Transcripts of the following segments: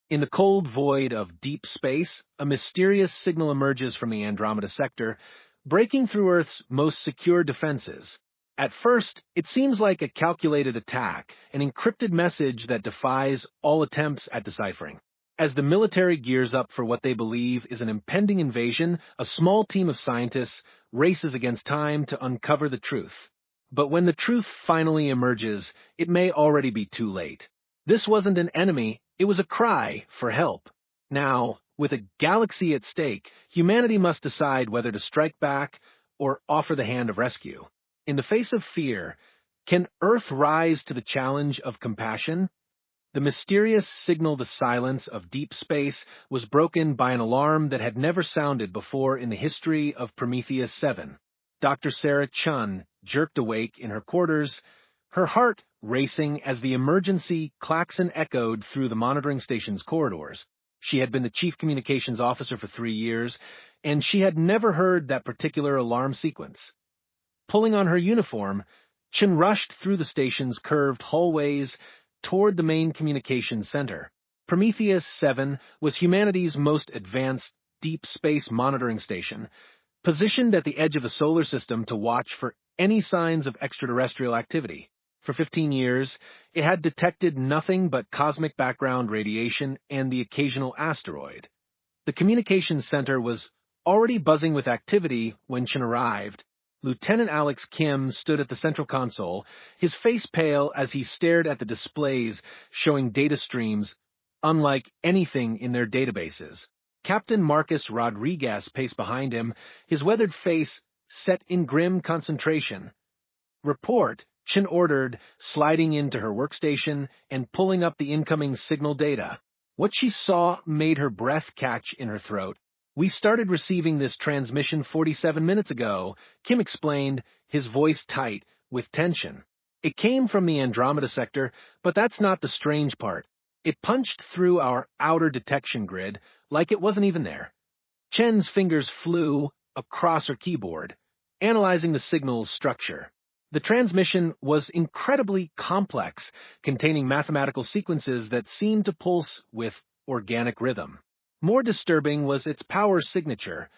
In the cold void of deep space, a mysterious signal emerges from the Andromeda sector, breaking through Earth's most secure defenses. At first, it seems like a calculated attack, an encrypted message that defies all attempts at deciphering. As the military gears up for what they believe is an impending invasion, a small team of scientists races against time to uncover the truth. But when the truth finally emerges, it may already be too late. This wasn't an enemy, it was a cry for help. Now, with a galaxy at stake, humanity must decide whether to strike back or offer the hand of rescue. In the face of fear, can Earth rise to the challenge of compassion? The mysterious signal, the silence of deep space, was broken by an alarm that had never sounded before in the history of Prometheus 7. Dr. Sarah Chun jerked awake in her quarters, her heart racing as the emergency klaxon echoed through the monitoring station's corridors. She had been the chief communications officer for 3 years, and she had never heard that particular alarm sequence. Pulling on her uniform, Chun rushed through the station's curved hallways toward the main communications center. Prometheus 7 was humanity's most advanced deep space monitoring station, positioned at the edge of the solar system to watch for any signs of extraterrestrial activity. For 15 years, it had detected nothing but cosmic background radiation and the occasional asteroid. The communications center was already buzzing with activity when Chun arrived. Lieutenant Alex Kim stood at the central console, his face pale as he stared at the displays showing data streams unlike anything in their databases. Captain Marcus Rodriguez paced behind him, his weathered face set in grim concentration. "Report," Chun ordered, sliding into her workstation and pulling up the incoming signal data. What she saw made her breath catch in her throat. "We started receiving this transmission 47 minutes ago," Kim explained, his voice tight with tension. "It came from the Andromeda sector, but that's not the strange part. It punched through our outer detection grid like it wasn't even there." Chen's fingers flew across her keyboard, analyzing the signal's structure. The transmission was incredibly complex, containing mathematical sequences that seemed to pulse with organic rhythm. More disturbing was its power signature.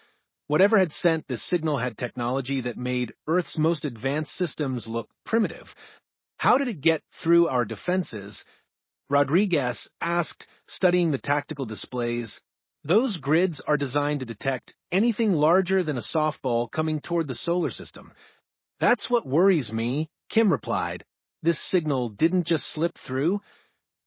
Whatever had sent this signal had technology that made Earth's most advanced systems look primitive. How did it get through our defenses? Rodriguez asked, studying the tactical displays. "Those grids are designed to detect anything larger than a softball coming toward the solar system." "That's what worries me," Kim replied. "This signal didn't just slip through.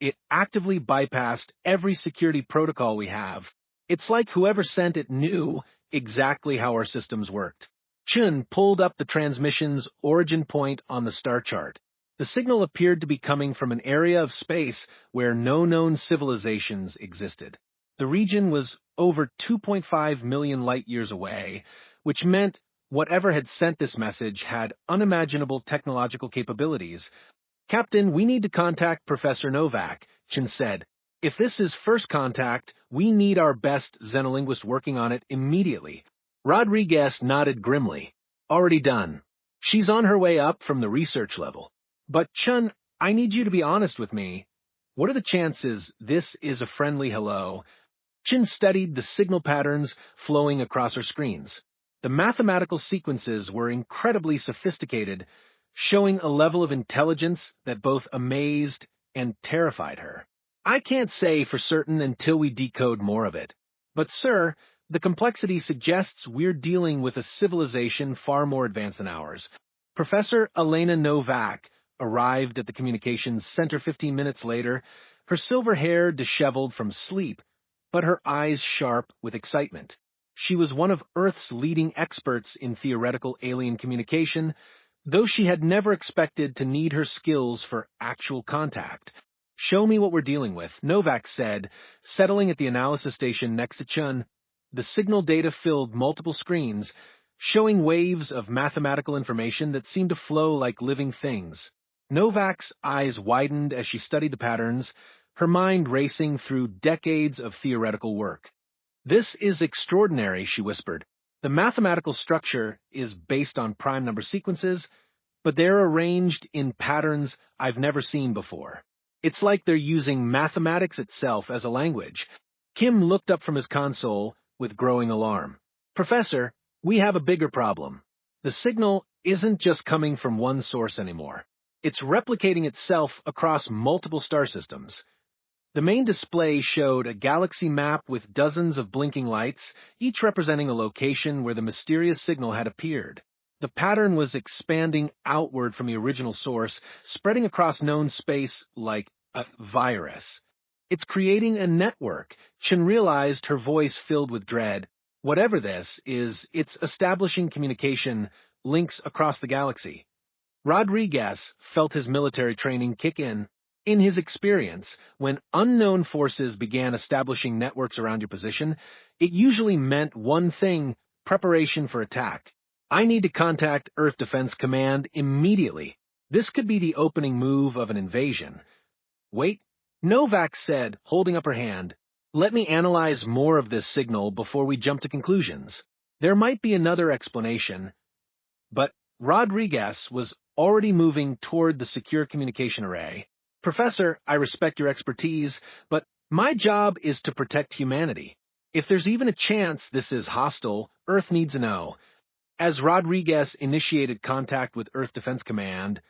It actively bypassed every security protocol we have. It's like whoever sent it knew exactly how our systems worked." Chun pulled up the transmission's origin point on the star chart. The signal appeared to be coming from an area of space where no known civilizations existed. The region was over 2.5 million light-years away, which meant whatever had sent this message had unimaginable technological capabilities. "Captain, we need to contact Professor Novak," Chun said. "If this is first contact, we need our best xenolinguist working on it immediately." Rodriguez nodded grimly. "Already done. She's on her way up from the research level. But Chun, I need you to be honest with me. What are the chances this is a friendly hello?" Chun studied the signal patterns flowing across her screens. The mathematical sequences were incredibly sophisticated, showing a level of intelligence that both amazed and terrified her. "I can't say for certain until we decode more of it. But, sir, the complexity suggests we're dealing with a civilization far more advanced than ours." Professor Elena Novak arrived at the communications center 15 minutes later, her silver hair disheveled from sleep, but her eyes sharp with excitement. She was one of Earth's leading experts in theoretical alien communication, though she had never expected to need her skills for actual contact. "Show me what we're dealing with," Novak said, settling at the analysis station next to Chun. The signal data filled multiple screens, showing waves of mathematical information that seemed to flow like living things. Novak's eyes widened as she studied the patterns, her mind racing through decades of theoretical work. "This is extraordinary," she whispered. "The mathematical structure is based on prime number sequences, but they're arranged in patterns I've never seen before. It's like they're using mathematics itself as a language. Kim looked up from his console with growing alarm. Professor, we have a bigger problem. The signal isn't just coming from one source anymore. It's replicating itself across multiple star systems. The main display showed a galaxy map with dozens of blinking lights, each representing a location where the mysterious signal had appeared. The pattern was expanding outward from the original source, spreading across known space like a virus. It's creating a network. Chen realized, her voice filled with dread. Whatever this is, it's establishing communication links across the galaxy. Rodriguez felt his military training kick in. In his experience, when unknown forces began establishing networks around your position, it usually meant one thing: preparation for attack. I need to contact Earth Defense Command immediately. This could be the opening move of an invasion. Wait, Novak said, holding up her hand. Let me analyze more of this signal before we jump to conclusions. There might be another explanation, but Rodriguez was already moving toward the secure communication array. Professor, I respect your expertise, but my job is to protect humanity. If there's even a chance this is hostile, Earth needs to know. As Rodriguez initiated contact with Earth Defense Command,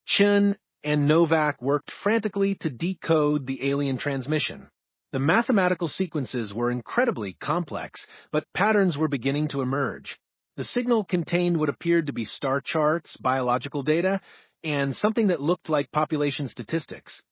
Chen and Novak worked frantically to decode the alien transmission. The mathematical sequences were incredibly complex, but patterns were beginning to emerge. The signal contained what appeared to be star charts, biological data, and something that looked like population statistics.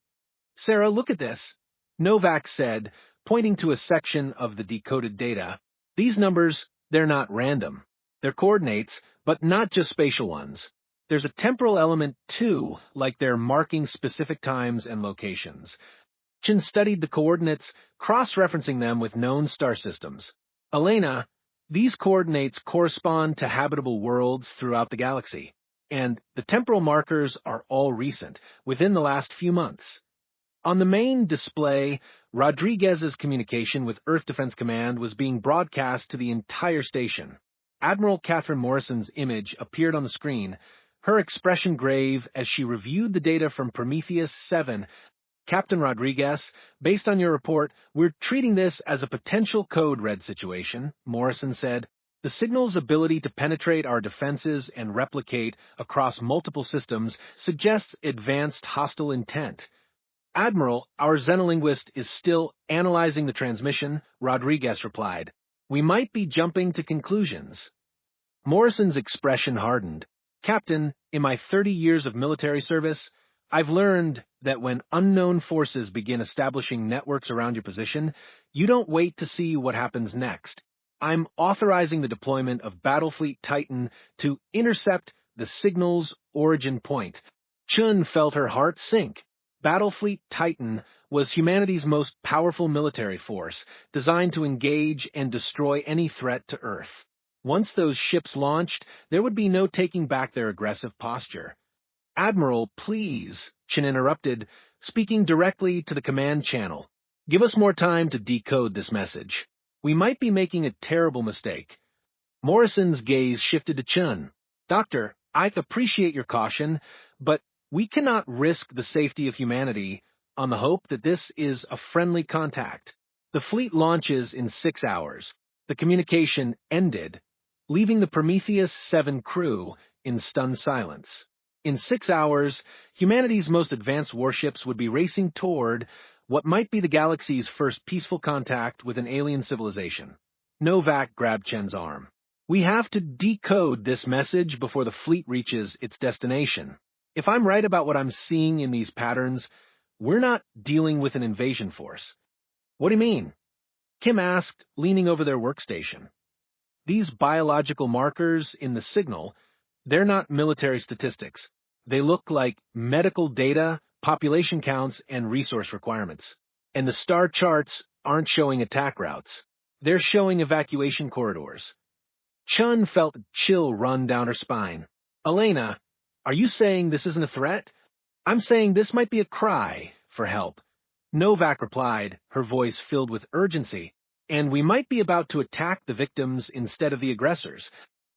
Sarah, look at this, Novak said, pointing to a section of the decoded data. These numbers, they're not random. They're coordinates, but not just spatial ones. There's a temporal element too, like they're marking specific times and locations. Chen studied the coordinates, cross-referencing them with known star systems. Elena, these coordinates correspond to habitable worlds throughout the galaxy, and the temporal markers are all recent, within the last few months. On the main display, Rodriguez's communication with Earth Defense Command was being broadcast to the entire station. Admiral Catherine Morrison's image appeared on the screen, her expression grave as she reviewed the data from Prometheus 7. Captain Rodriguez, based on your report, we're treating this as a potential code red situation, Morrison said. The signal's ability to penetrate our defenses and replicate across multiple systems suggests advanced hostile intent. Admiral, our xenolinguist is still analyzing the transmission, Rodriguez replied. We might be jumping to conclusions. Morrison's expression hardened. Captain, in my 30 years of military service, I've learned that when unknown forces begin establishing networks around your position, you don't wait to see what happens next. I'm authorizing the deployment of Battlefleet Titan to intercept the signal's origin point. Chun felt her heart sink. Battlefleet Titan was humanity's most powerful military force, designed to engage and destroy any threat to Earth. Once those ships launched, there would be no taking back their aggressive posture. Admiral, please, Chen interrupted, speaking directly to the command channel. Give us more time to decode this message. We might be making a terrible mistake. Morrison's gaze shifted to Chen. Doctor, I appreciate your caution, but we cannot risk the safety of humanity on the hope that this is a friendly contact. The fleet launches in 6 hours. The communication ended, leaving the Prometheus 7 crew in stunned silence. In 6 hours, humanity's most advanced warships would be racing toward what might be the galaxy's first peaceful contact with an alien civilization. Novak grabbed Chen's arm. We have to decode this message before the fleet reaches its destination. If I'm right about what I'm seeing in these patterns, we're not dealing with an invasion force. What do you mean? Kim asked, leaning over their workstation. These biological markers in the signal, they're not military statistics. They look like medical data, population counts, and resource requirements. And the star charts aren't showing attack routes. They're showing evacuation corridors. Chun felt a chill run down her spine. Elena, are you saying this isn't a threat? I'm saying this might be a cry for help. Novak replied, her voice filled with urgency. And we might be about to attack the victims instead of the aggressors.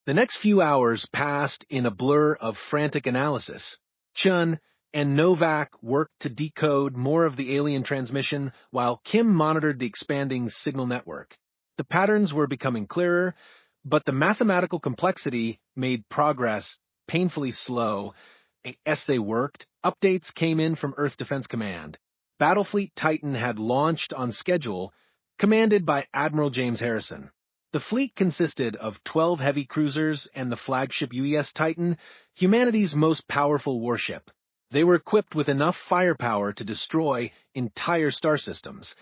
The next few hours passed in a blur of frantic analysis. Chun, and Novak worked to decode more of the alien transmission while Kim monitored the expanding signal network. The patterns were becoming clearer, but the mathematical complexity made progress painfully slow. As they worked, updates came in from Earth Defense Command. Battlefleet Titan had launched on schedule, commanded by Admiral James Harrison. The fleet consisted of 12 heavy cruisers and the flagship UES Titan, humanity's most powerful warship. They were equipped with enough firepower to destroy entire star systems.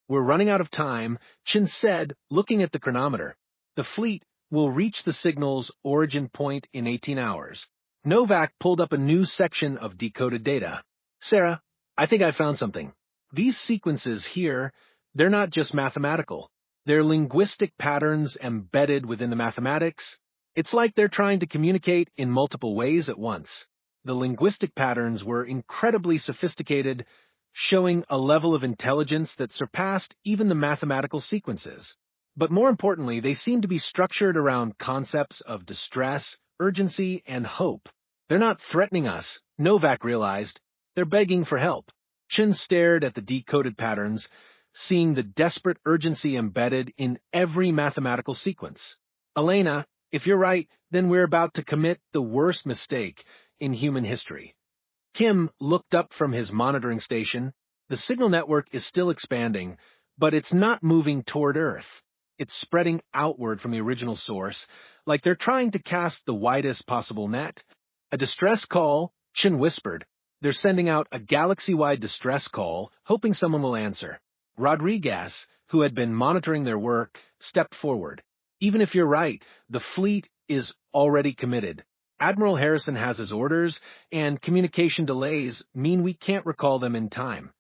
"We're running out of time," Chin said, looking at the chronometer. "The fleet will reach the signal's origin point in 18 hours. Novak pulled up a new section of decoded data. "Sarah, I think I found something. These sequences here, they're not just mathematical. They're linguistic patterns embedded within the mathematics. It's like they're trying to communicate in multiple ways at once." The linguistic patterns were incredibly sophisticated, showing a level of intelligence that surpassed even the mathematical sequences. But more importantly, they seemed to be structured around concepts of distress, urgency, and hope. "They're not threatening us," Novak realized. "They're begging for help." Chin stared at the decoded patterns, seeing the desperate urgency embedded in every mathematical sequence. "Elena, if you're right, then we're about to commit the worst mistake in human history." Kim looked up from his monitoring station. The signal network is still expanding, but it's not moving toward Earth. It's spreading outward from the original source, like they're trying to cast the widest possible net. "A distress call," Chin whispered. "They're sending out a galaxy-wide distress call, hoping someone will answer." Rodriguez, who had been monitoring their work, stepped forward. "Even if you're right, the fleet is already committed. Admiral Harrison has his orders, and communication delays mean we can't recall them in time."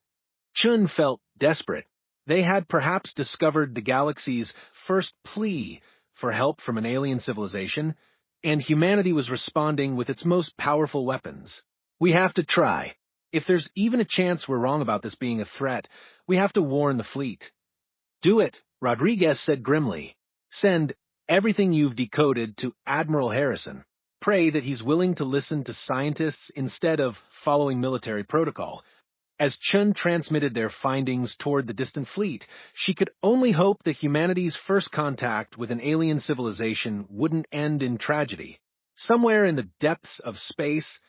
Chun felt desperate. They had perhaps discovered the galaxy's first plea for help from an alien civilization, and humanity was responding with its most powerful weapons. "We have to try. If there's even a chance we're wrong about this being a threat, we have to warn the fleet." "Do it," Rodriguez said grimly. "Send everything you've decoded to Admiral Harrison. Pray that he's willing to listen to scientists instead of following military protocol." As Chun transmitted their findings toward the distant fleet, she could only hope that humanity's first contact with an alien civilization wouldn't end in tragedy. Somewhere in the depths of space,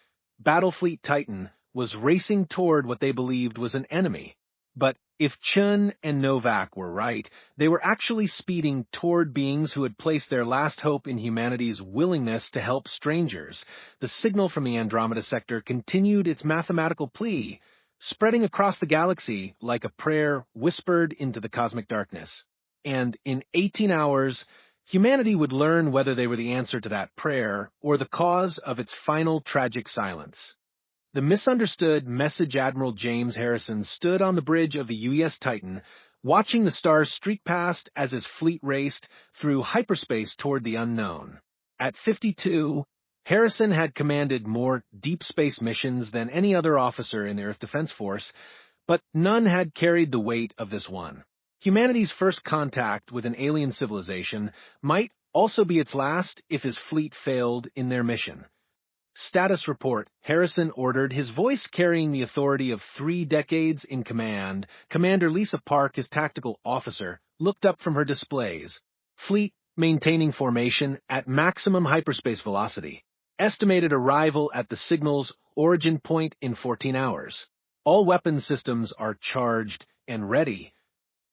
Battlefleet Titan was racing toward what they believed was an enemy. But if Chun and Novak were right, they were actually speeding toward beings who had placed their last hope in humanity's willingness to help strangers. The signal from the Andromeda sector continued its mathematical plea, spreading across the galaxy like a prayer whispered into the cosmic darkness. And in 18 hours, humanity would learn whether they were the answer to that prayer or the cause of its final tragic silence. The misunderstood Message Admiral James Harrison stood on the bridge of the UES Titan, watching the stars streak past as his fleet raced through hyperspace toward the unknown. At 52, Harrison had commanded more deep space missions than any other officer in the Earth Defense Force, but none had carried the weight of this one. Humanity's first contact with an alien civilization might also be its last if his fleet failed in their mission. "Status report," Harrison ordered, his voice carrying the authority of 3 decades in command. Commander Lisa Park, his tactical officer, looked up from her displays. "Fleet maintaining formation at maximum hyperspace velocity. Estimated arrival at the signal's origin point in 14 hours. All weapon systems are charged and ready."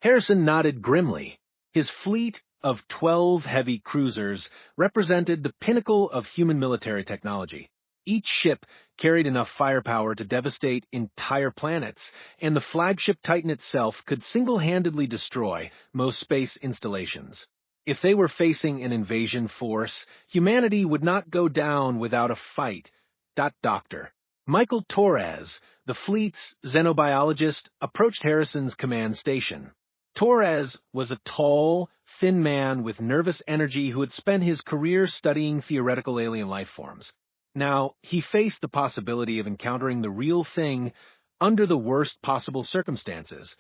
Harrison nodded grimly. His fleet of 12 heavy cruisers represented the pinnacle of human military technology. Each ship carried enough firepower to devastate entire planets, and the flagship Titan itself could single-handedly destroy most space installations. If they were facing an invasion force, humanity would not go down without a fight. Dr. Michael Torres, the fleet's xenobiologist, approached Harrison's command station. Torres was a tall, thin man with nervous energy who had spent his career studying theoretical alien life forms. Now, he faced the possibility of encountering the real thing under the worst possible circumstances.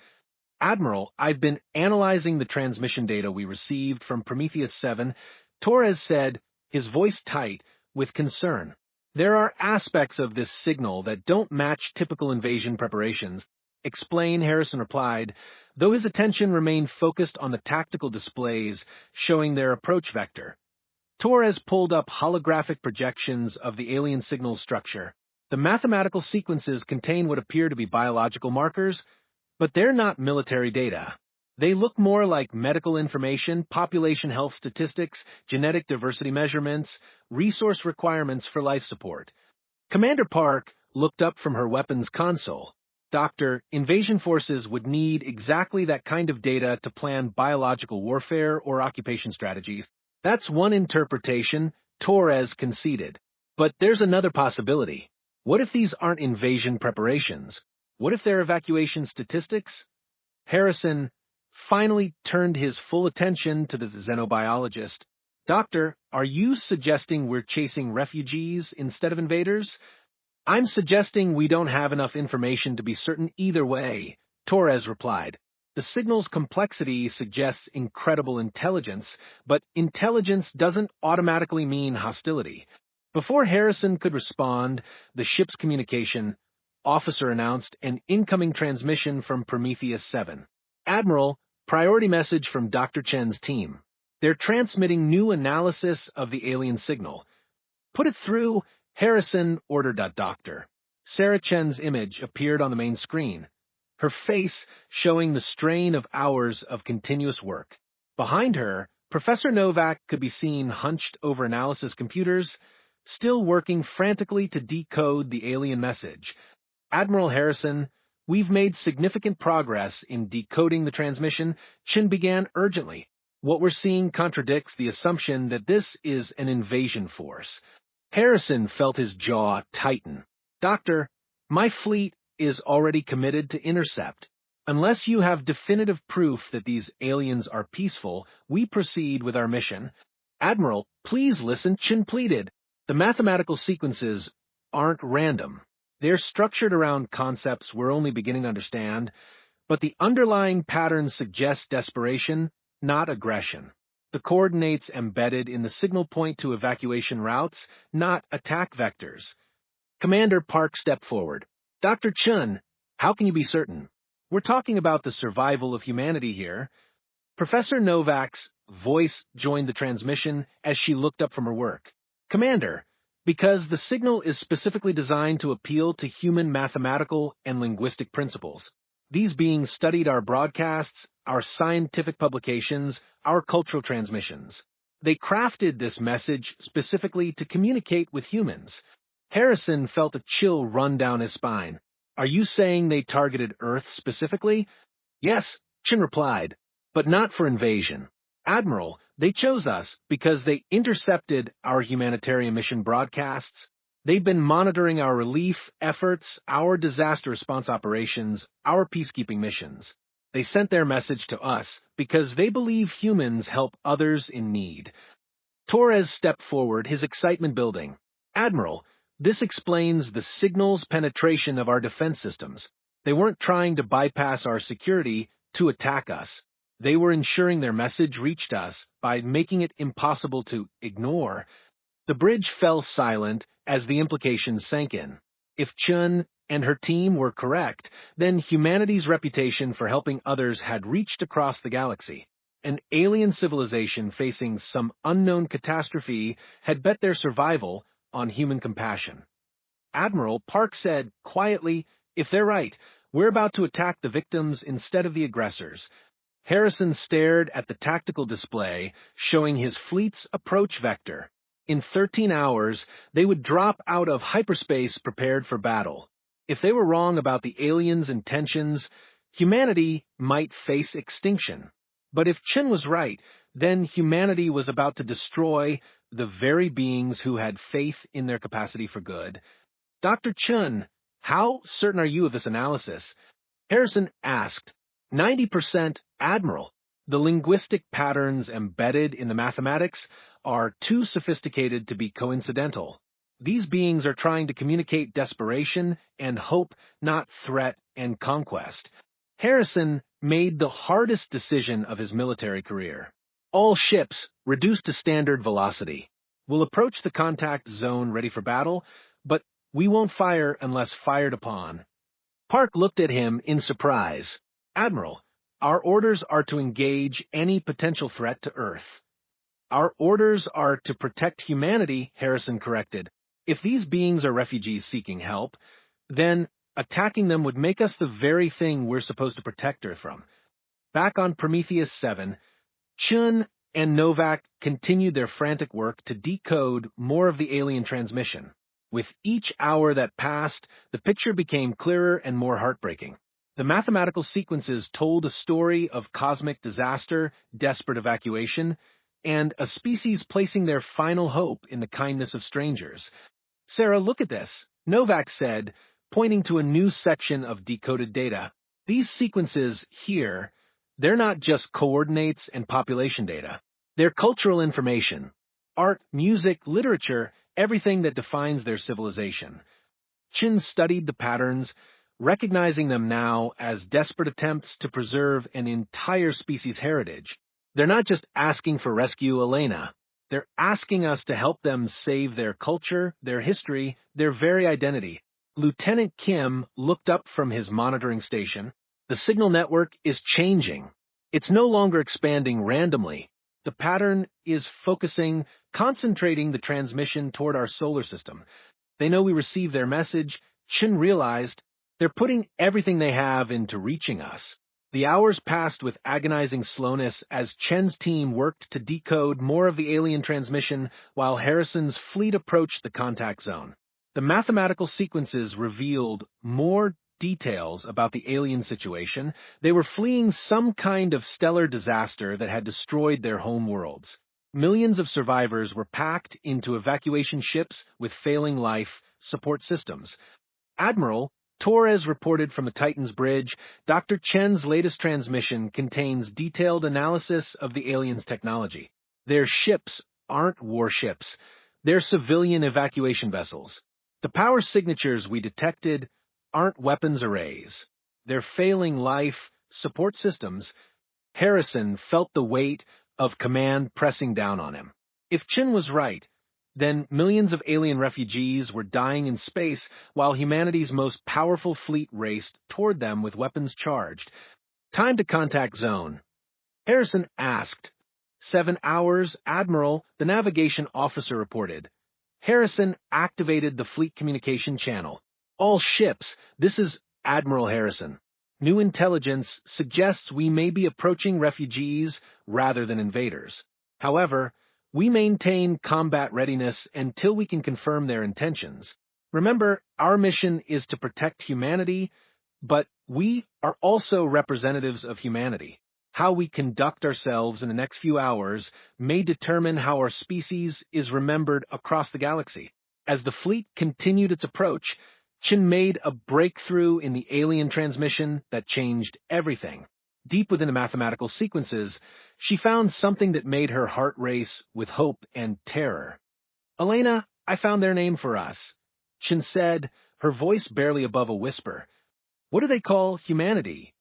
"Admiral, I've been analyzing the transmission data we received from Prometheus 7, Torres said, his voice tight with concern. There are aspects of this signal that don't match typical invasion preparations. Explain, Harrison replied, though his attention remained focused on the tactical displays showing their approach vector. Torres pulled up holographic projections of the alien signal structure. The mathematical sequences contain what appear to be biological markers, but they're not military data. They look more like medical information, population health statistics, genetic diversity measurements, resource requirements for life support. Commander Park looked up from her weapons console. Doctor, invasion forces would need exactly that kind of data to plan biological warfare or occupation strategies. That's one interpretation, Torres conceded. But there's another possibility. What if these aren't invasion preparations? What if they're evacuation statistics? Harrison finally turned his full attention to the xenobiologist. Doctor, are you suggesting we're chasing refugees instead of invaders? I'm suggesting we don't have enough information to be certain either way, Torres replied. The signal's complexity suggests incredible intelligence, but intelligence doesn't automatically mean hostility. Before Harrison could respond, the ship's communication officer announced an incoming transmission from Prometheus 7. Admiral, priority message from Dr. Chen's team. They're transmitting new analysis of the alien signal. Put it through, Harrison ordered. Doctor. Sarah Chen's image appeared on the main screen, her face showing the strain of hours of continuous work. Behind her, Professor Novak could be seen hunched over analysis computers, still working frantically to decode the alien message. Admiral Harrison, we've made significant progress in decoding the transmission, Chen began urgently. What we're seeing contradicts the assumption that this is an invasion force. Harrison felt his jaw tighten. Doctor, my fleet is already committed to intercept. Unless you have definitive proof that these aliens are peaceful, we proceed with our mission. Admiral, please listen, Chen pleaded. The mathematical sequences aren't random. They're structured around concepts we're only beginning to understand, but the underlying patterns suggest desperation, not aggression. The coordinates embedded in the signal point to evacuation routes, not attack vectors. Commander Park stepped forward. Dr. Chun, how can you be certain? We're talking about the survival of humanity here. Professor Novak's voice joined the transmission as she looked up from her work. Commander, because the signal is specifically designed to appeal to human mathematical and linguistic principles. These beings studied our broadcasts, our scientific publications, our cultural transmissions. They crafted this message specifically to communicate with humans. Harrison felt a chill run down his spine. Are you saying they targeted Earth specifically? Yes, Chin replied, but not for invasion. Admiral, they chose us because they intercepted our humanitarian mission broadcasts. They've been monitoring our relief efforts, our disaster response operations, our peacekeeping missions. They sent their message to us because they believe humans help others in need. Torres stepped forward, his excitement building. Admiral, this explains the signal's penetration of our defense systems. They weren't trying to bypass our security to attack us. They were ensuring their message reached us by making it impossible to ignore. The bridge fell silent as the implications sank in. If Chun and her team were correct, then humanity's reputation for helping others had reached across the galaxy. An alien civilization facing some unknown catastrophe had bet their survival on human compassion. Admiral Park said quietly, if they're right, we're about to attack the victims instead of the aggressors. Harrison stared at the tactical display showing his fleet's approach vector. In 13 hours, they would drop out of hyperspace prepared for battle. If they were wrong about the aliens' intentions, humanity might face extinction. But if Chin was right, then humanity was about to destroy the very beings who had faith in their capacity for good. Dr. Chun, how certain are you of this analysis? Harrison asked. 90%, Admiral. The linguistic patterns embedded in the mathematics are too sophisticated to be coincidental. These beings are trying to communicate desperation and hope, not threat and conquest. Harrison made the hardest decision of his military career. All ships, reduced to standard velocity, will approach the contact zone ready for battle. but we won't fire unless fired upon." Park looked at him in surprise. "Admiral, our orders are to engage any potential threat to Earth." "Our orders are to protect humanity," Harrison corrected. "If these beings are refugees seeking help, then attacking them would make us the very thing we're supposed to protect Earth from." Back on Prometheus 7, Chun and Novak continued their frantic work to decode more of the alien transmission. With each hour that passed, the picture became clearer and more heartbreaking. The mathematical sequences told a story of cosmic disaster, desperate evacuation, and a species placing their final hope in the kindness of strangers. "Sarah, look at this," Novak said, pointing to a new section of decoded data. "These sequences here, they're not just coordinates and population data. They're cultural information. Art, music, literature, everything that defines their civilization." Chin studied the patterns, recognizing them now as desperate attempts to preserve an entire species' heritage. They're not just asking for rescue Elena. They're asking us to help them save their culture, their history, their very identity. Lieutenant Kim looked up from his monitoring station. The signal network is changing. It's no longer expanding randomly. The pattern is focusing, concentrating the transmission toward our solar system. They know we receive their message. Chin realized they're putting everything they have into reaching us. The hours passed with agonizing slowness as Chen's team worked to decode more of the alien transmission while Harrison's fleet approached the contact zone. The mathematical sequences revealed more details about the alien situation. They were fleeing some kind of stellar disaster that had destroyed their home worlds. Millions of survivors were packed into evacuation ships with failing life support systems. "Admiral," Torres reported from the Titan's bridge, "Dr. Chen's latest transmission contains detailed analysis of the aliens' technology. Their ships aren't warships. They're civilian evacuation vessels. The power signatures we detected aren't weapons arrays. They're failing life support systems." Harrison felt the weight of command pressing down on him. If Chin was right, then millions of alien refugees were dying in space while humanity's most powerful fleet raced toward them with weapons charged. "Time to contact zone." Harrison asked. 7 hours, Admiral, the navigation officer reported. Harrison activated the fleet communication channel. "All ships, this is Admiral Harrison. New intelligence suggests we may be approaching refugees rather than invaders. However, we maintain combat readiness until we can confirm their intentions. Remember, our mission is to protect humanity, but we are also representatives of humanity. How we conduct ourselves in the next few hours may determine how our species is remembered across the galaxy." As the fleet continued its approach, Chin made a breakthrough in the alien transmission that changed everything. Deep within the mathematical sequences, she found something that made her heart race with hope and terror. "Elena, I found their name for us," Chin said, her voice barely above a whisper. "What do they call humanity?"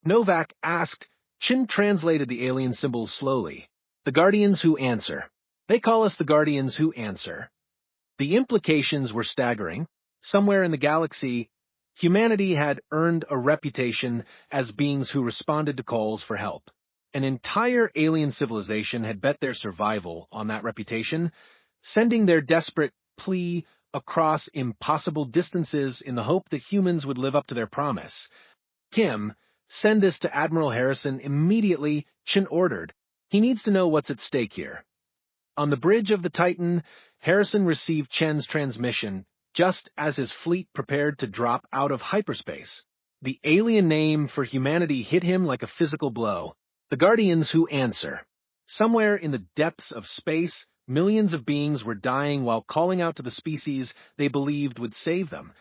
Novak asked. Chin translated the alien symbols slowly. "The Guardians who answer. They call us the Guardians who answer." The implications were staggering. Somewhere in the galaxy, humanity had earned a reputation as beings who responded to calls for help. An entire alien civilization had bet their survival on that reputation, sending their desperate plea across impossible distances in the hope that humans would live up to their promise. "Kim, send this to Admiral Harrison immediately," Chin ordered. "He needs to know what's at stake here." On the bridge of the Titan, Harrison received Chen's transmission just as his fleet prepared to drop out of hyperspace. The alien name for humanity hit him like a physical blow. The Guardians who answer. Somewhere in the depths of space, millions of beings were dying while calling out to the species they believed would save them.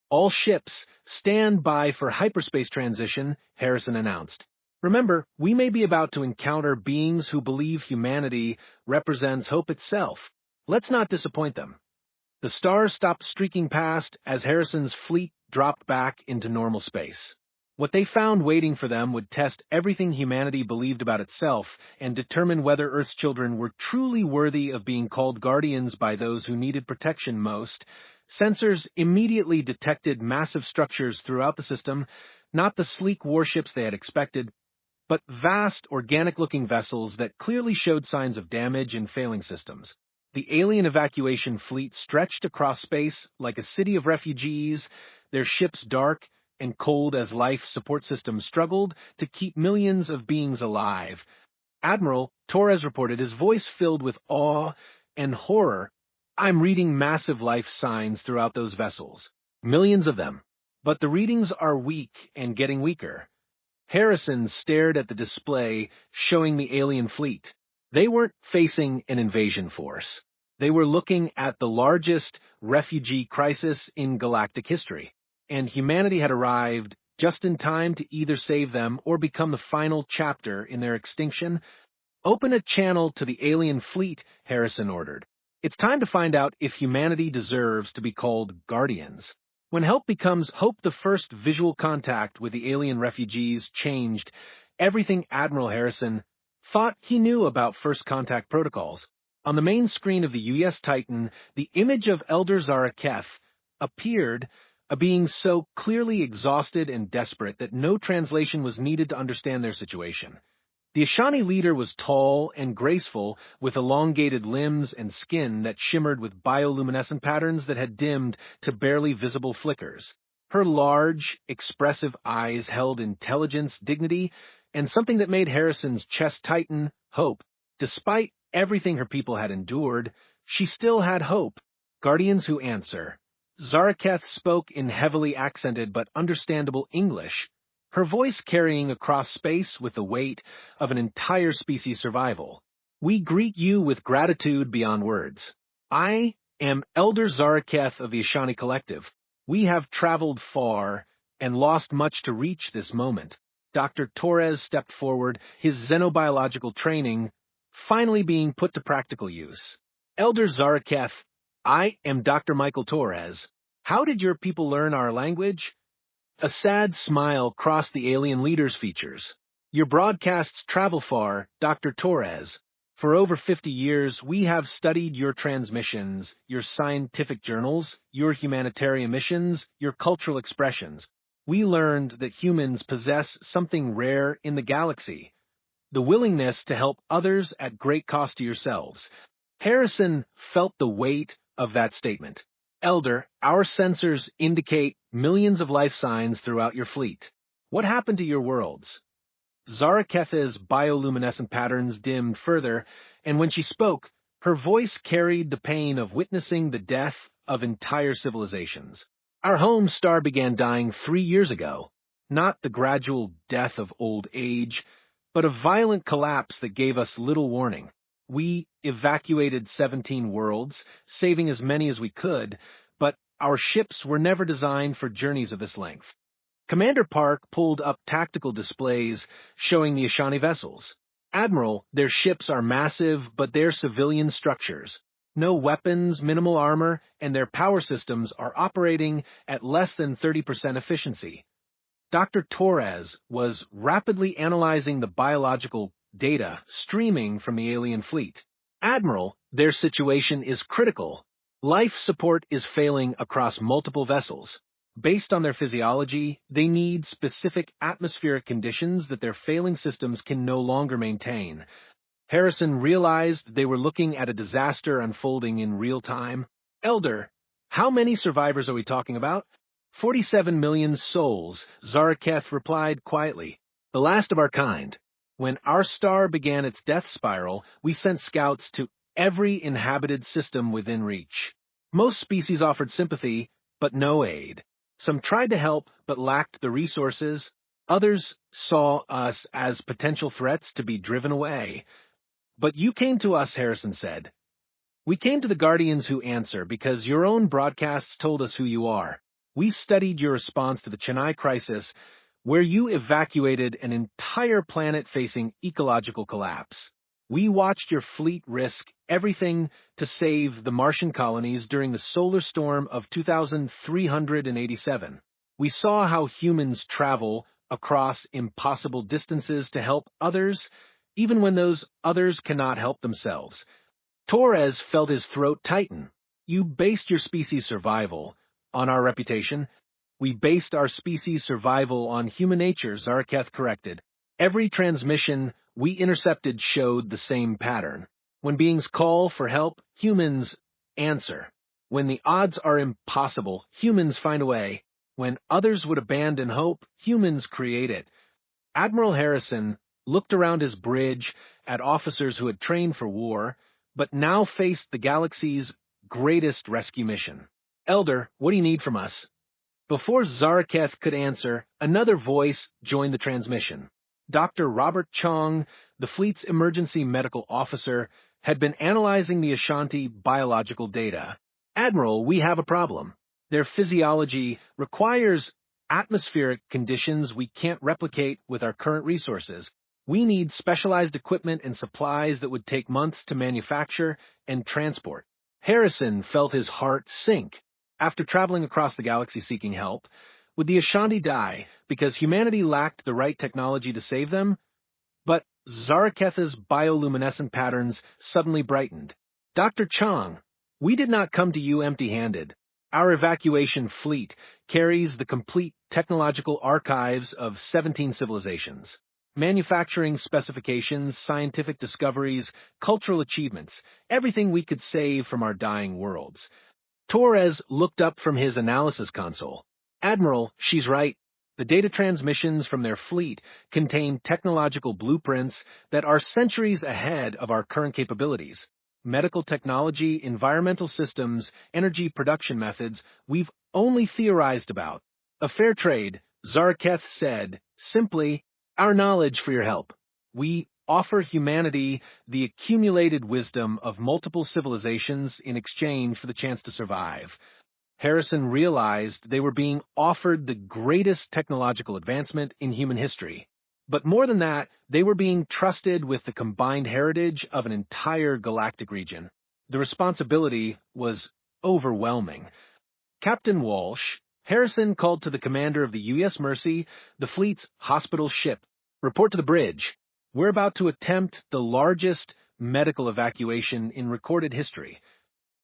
"All ships, stand by for hyperspace transition," Harrison announced. "Remember, we may be about to encounter beings who believe humanity represents hope itself. Let's not disappoint them." The stars stopped streaking past as Harrison's fleet dropped back into normal space. What they found waiting for them would test everything humanity believed about itself and determine whether Earth's children were truly worthy of being called guardians by those who needed protection most. Sensors immediately detected massive structures throughout the system, not the sleek warships they had expected, but vast, organic-looking vessels that clearly showed signs of damage and failing systems. The alien evacuation fleet stretched across space like a city of refugees, their ships dark and cold as life support systems struggled to keep millions of beings alive. Admiral Torres reported, his voice filled with awe and horror. "I'm reading massive life signs throughout those vessels. Millions of them. But the readings are weak and getting weaker." Harrison stared at the display showing the alien fleet. They weren't facing an invasion force. They were looking at the largest refugee crisis in galactic history, and humanity had arrived just in time to either save them or become the final chapter in their extinction. "Open a channel to the alien fleet," Harrison ordered. "It's time to find out if humanity deserves to be called guardians." When help becomes hope, the first visual contact with the alien refugees changed everything. Admiral Harrison thought he knew about first contact protocols. On the main screen of the U.S. Titan, the image of Elder Zaraketh appeared, a being so clearly exhausted and desperate that no translation was needed to understand their situation. The Ashani leader was tall and graceful, with elongated limbs and skin that shimmered with bioluminescent patterns that had dimmed to barely visible flickers. Her large, expressive eyes held intelligence, dignity, and something that made Harrison's chest tighten: hope. Despite everything her people had endured, she still had hope. "Guardians who answer." Zaraketh spoke in heavily accented but understandable English, her voice carrying across space with the weight of an entire species' survival. "We greet you with gratitude beyond words. I am Elder Zaraketh of the Ashani Collective. We have traveled far and lost much to reach this moment." Dr. Torres stepped forward, his xenobiological training finally being put to practical use. "Elder Zaraketh, I am Dr. Michael Torres. How did your people learn our language?" A sad smile crossed the alien leader's features. "Your broadcasts travel far, Dr. Torres. For over 50 years, we have studied your transmissions, your scientific journals, your humanitarian missions, your cultural expressions. We learned that humans possess something rare in the galaxy: the willingness to help others at great cost to yourselves." Harrison felt the weight of that statement. "Elder, our sensors indicate millions of life signs throughout your fleet. What happened to your worlds?" Zaraketh's bioluminescent patterns dimmed further, and when she spoke, her voice carried the pain of witnessing the death of entire civilizations. "Our home star began dying 3 years ago. Not the gradual death of old age, but a violent collapse that gave us little warning. We evacuated 17 worlds, saving as many as we could, but our ships were never designed for journeys of this length." Commander Park pulled up tactical displays showing the Ashani vessels. "Admiral, their ships are massive, but they're civilian structures. No weapons, minimal armor, and their power systems are operating at less than 30% efficiency." Dr. Torres was rapidly analyzing the biological data streaming from the alien fleet. "Admiral, their situation is critical. Life support is failing across multiple vessels. Based on their physiology, they need specific atmospheric conditions that their failing systems can no longer maintain." Harrison realized they were looking at a disaster unfolding in real time. "Elder, how many survivors are we talking about?" 47 million souls, Zaraketh replied quietly. "The last of our kind. When our star began its death spiral, we sent scouts to every inhabited system within reach. Most species offered sympathy, but no aid. Some tried to help, but lacked the resources. Others saw us as potential threats to be driven away. But you came to us," Harrison said. "We came to the Guardians who answer because your own broadcasts told us who you are. We studied your response to the Chennai crisis, where you evacuated an entire planet facing ecological collapse. We watched your fleet risk everything to save the Martian colonies during the solar storm of 2387. We saw how humans travel across impossible distances to help others, even when those others cannot help themselves." Torres felt his throat tighten. You based your species' survival on our reputation. We based our species' survival on human nature, Zaraketh corrected. Every transmission we intercepted showed the same pattern. When beings call for help, humans answer. When the odds are impossible, humans find a way. When others would abandon hope, humans create it. Admiral Harrison looked around his bridge at officers who had trained for war, but now faced the galaxy's greatest rescue mission. Elder, what do you need from us? Before Zaraketh could answer, another voice joined the transmission. Dr. Robert Chong, the fleet's emergency medical officer, had been analyzing the Ashanti biological data. Admiral, we have a problem. Their physiology requires atmospheric conditions we can't replicate with our current resources. We need specialized equipment and supplies that would take months to manufacture and transport. Harrison felt his heart sink. After traveling across the galaxy seeking help, would the Ashanti die because humanity lacked the right technology to save them? But Zaraketh's bioluminescent patterns suddenly brightened. Dr. Chong, we did not come to you empty-handed. Our evacuation fleet carries the complete technological archives of 17 civilizations. Manufacturing specifications, scientific discoveries, cultural achievements, everything we could save from our dying worlds. Torres looked up from his analysis console. Admiral, she's right. The data transmissions from their fleet contain technological blueprints that are centuries ahead of our current capabilities. Medical technology, environmental systems, energy production methods we've only theorized about. A fair trade, Zaraketh said, simply, our knowledge for your help. We offer humanity the accumulated wisdom of multiple civilizations in exchange for the chance to survive. Harrison realized they were being offered the greatest technological advancement in human history. But more than that, they were being trusted with the combined heritage of an entire galactic region. The responsibility was overwhelming. Captain Walsh, Harrison called to the commander of the U.S. Mercy, the fleet's hospital ship. Report to the bridge. We're about to attempt the largest medical evacuation in recorded history.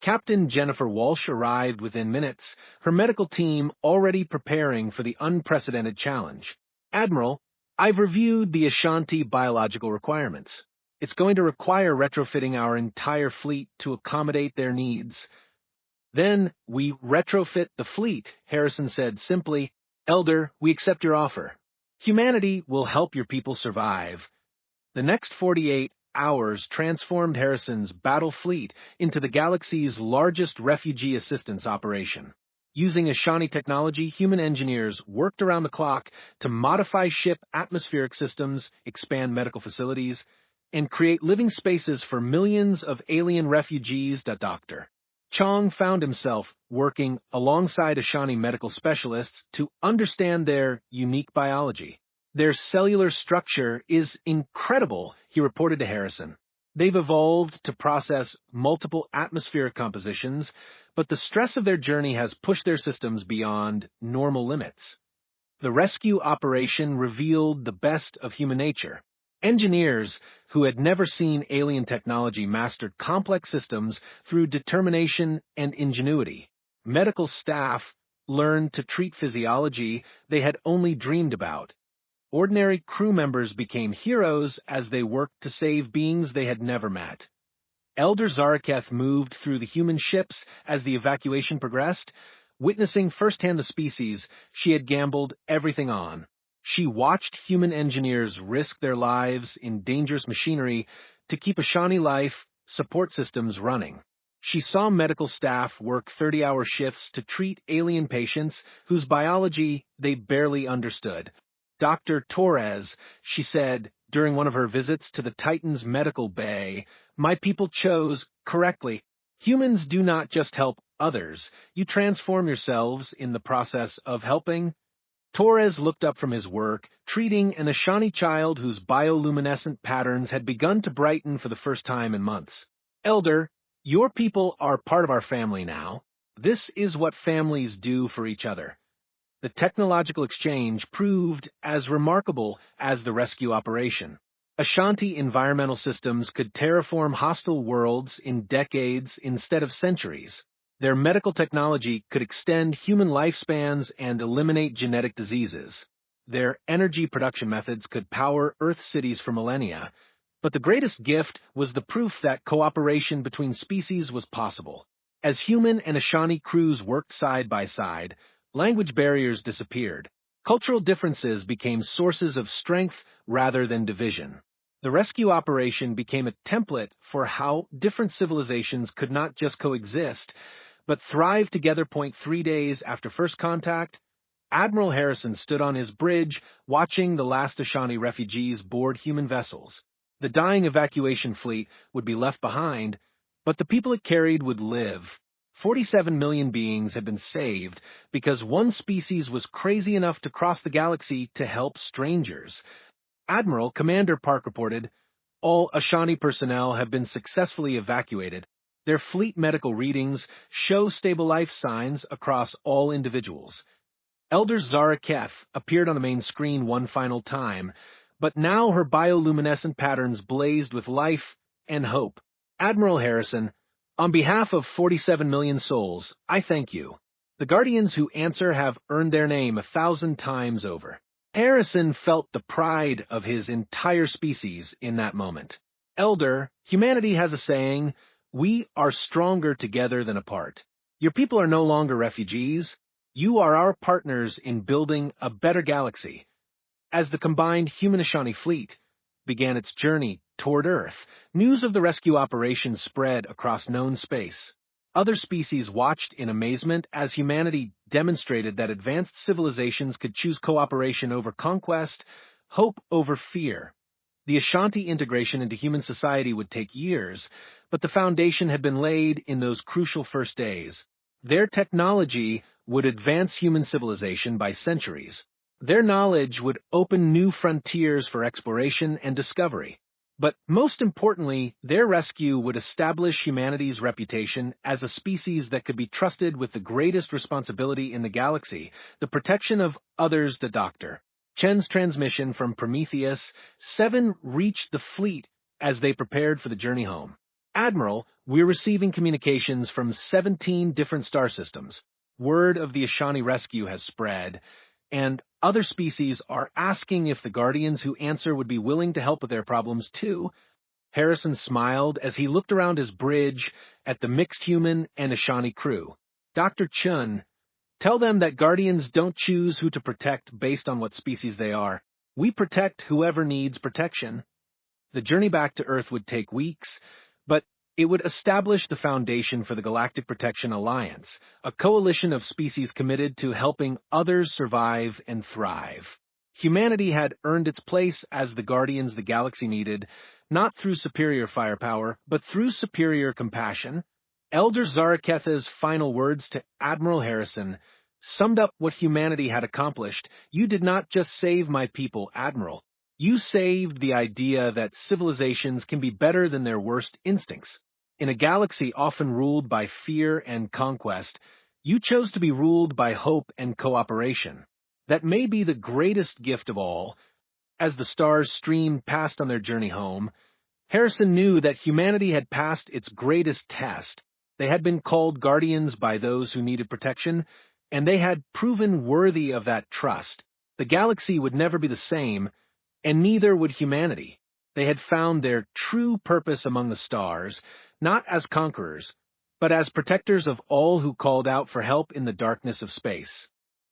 Captain Jennifer Walsh arrived within minutes, her medical team already preparing for the unprecedented challenge. Admiral, I've reviewed the Ashanti biological requirements. It's going to require retrofitting our entire fleet to accommodate their needs. Then we retrofit the fleet, Harrison said simply. Elder, we accept your offer. Humanity will help your people survive. The next 48 hours transformed Harrison's battle fleet into the galaxy's largest refugee assistance operation. Using Ashanti technology, human engineers worked around the clock to modify ship atmospheric systems, expand medical facilities, and create living spaces for millions of alien refugees. Dr. Chong found himself working alongside Ashanti medical specialists to understand their unique biology. Their cellular structure is incredible, he reported to Harrison. They've evolved to process multiple atmospheric compositions, but the stress of their journey has pushed their systems beyond normal limits. The rescue operation revealed the best of human nature. Engineers who had never seen alien technology mastered complex systems through determination and ingenuity. Medical staff learned to treat physiology they had only dreamed about. Ordinary crew members became heroes as they worked to save beings they had never met. Elder Zaraketh moved through the human ships as the evacuation progressed, witnessing firsthand the species she had gambled everything on. She watched human engineers risk their lives in dangerous machinery to keep Ashanti life support systems running. She saw medical staff work 30-hour shifts to treat alien patients whose biology they barely understood. Dr. Torres, she said during one of her visits to the Titan's medical bay, my people chose correctly. Humans do not just help others. You transform yourselves in the process of helping. Torres looked up from his work, treating an Ashanti child whose bioluminescent patterns had begun to brighten for the first time in months. Elder, your people are part of our family now. This is what families do for each other. The technological exchange proved as remarkable as the rescue operation. Ashanti environmental systems could terraform hostile worlds in decades instead of centuries. Their medical technology could extend human lifespans and eliminate genetic diseases. Their energy production methods could power Earth cities for millennia. But the greatest gift was the proof that cooperation between species was possible. As human and Ashani crews worked side by side, language barriers disappeared. Cultural differences became sources of strength rather than division. The rescue operation became a template for how different civilizations could not just coexist, but thrive together. 3 days after first contact, Admiral Harrison stood on his bridge, watching the last Ashani refugees board human vessels. The dying evacuation fleet would be left behind, but the people it carried would live. 47 million beings had been saved because one species was crazy enough to cross the galaxy to help strangers. Admiral Commander Park reported, "All Ashani personnel have been successfully evacuated. Their fleet medical readings show stable life signs across all individuals." Elder Zara Keth appeared on the main screen one final time, but now her bioluminescent patterns blazed with life and hope. "Admiral Harrison, on behalf of 47 million souls, I thank you. The Guardians who answer have earned their name 1,000 times over." Harrison felt the pride of his entire species in that moment. "Elder, humanity has a saying, we are stronger together than apart. Your people are no longer refugees. You are our partners in building a better galaxy." As the combined human-Ashani fleet began its journey toward Earth, news of the rescue operation spread across known space. Other species watched in amazement as humanity demonstrated that advanced civilizations could choose cooperation over conquest, hope over fear. The Ashanti integration into human society would take years, but the foundation had been laid in those crucial first days. Their technology would advance human civilization by centuries. Their knowledge would open new frontiers for exploration and discovery. But most importantly, their rescue would establish humanity's reputation as a species that could be trusted with the greatest responsibility in the galaxy, the protection of others. The Doctor. Chen's transmission from Prometheus 7 reached the fleet as they prepared for the journey home. "Admiral, we're receiving communications from 17 different star systems. Word of the Ashani rescue has spread, and other species are asking if the Guardians who answer would be willing to help with their problems too." Harrison smiled as he looked around his bridge at the mixed human and Ashani crew. "Dr. Chun, tell them that Guardians don't choose who to protect based on what species they are. We protect whoever needs protection." The journey back to Earth would take weeks, but it would establish the foundation for the Galactic Protection Alliance, a coalition of species committed to helping others survive and thrive. Humanity had earned its place as the Guardians the galaxy needed, not through superior firepower, but through superior compassion. Elder Zaraketha's final words to Admiral Harrison summed up what humanity had accomplished. "You did not just save my people, Admiral. You saved the idea that civilizations can be better than their worst instincts. In a galaxy often ruled by fear and conquest, you chose to be ruled by hope and cooperation. That may be the greatest gift of all." As the stars streamed past on their journey home, Harrison knew that humanity had passed its greatest test. They had been called guardians by those who needed protection, and they had proven worthy of that trust. The galaxy would never be the same, and neither would humanity. They had found their true purpose among the stars, not as conquerors, but as protectors of all who called out for help in the darkness of space.